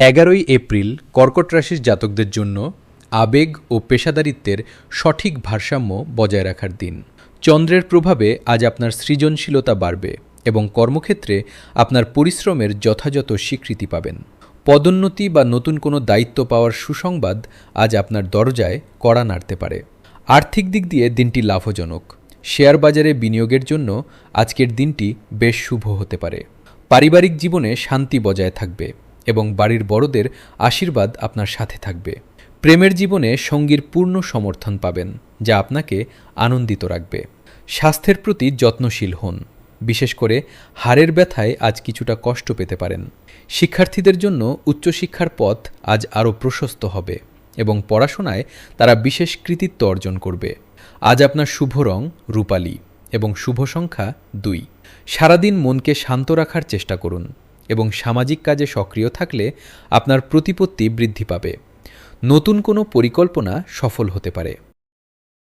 11ই April কর্কট রাশির জাতকদের জন্য আবেগ ও পেশাদারিত্বের সঠিক ভারসাম্য বজায় রাখার দিন। চন্দ্রের প্রভাবে আজ আপনার সৃজনশীলতা বাড়বে এবং কর্মক্ষেত্রে আপনার পরিশ্রমের যথাযথ স্বীকৃতি পাবেন। পদোন্নতি বা নতুন কোনো দায়িত্ব পাওয়ার সুসংবাদ আজ আপনার দরজায় কড়া নাড়তে পারে। আর্থিক দিক দিয়ে দিনটি লাভজনক। শেয়ার বাজারে বিনিয়োগের জন্য আজকের দিনটি বেশ শুভ হতে পারে। পারিবারিক জীবনে শান্তি বজায় থাকবে এবং বাড়ির বড়দের আশীর্বাদ আপনার সাথে থাকবে। প্রেমের জীবনে সঙ্গীর পূর্ণ সমর্থন পাবেন, যা আপনাকে আনন্দিত রাখবে। স্বাস্থ্যের প্রতি যত্নশীল হন, বিশেষ করে হাড়ের ব্যথায় আজ কিছুটা কষ্ট পেতে পারেন। শিক্ষার্থীদের জন্য উচ্চশিক্ষার পথ আজ আরও প্রশস্ত হবে এবং পড়াশোনায় তারা বিশেষ কৃতিত্ব অর্জন করবে। আজ আপনার শুভ রং রূপালী এবং শুভ সংখ্যা 2। সারাদিন মনকে শান্ত রাখার চেষ্টা করুন এবং সামাজিক কাজে সক্রিয় থাকলে আপনার প্রতিপত্তি বৃদ্ধি পাবে। নতুন কোনো পরিকল্পনা সফল হতে পারে।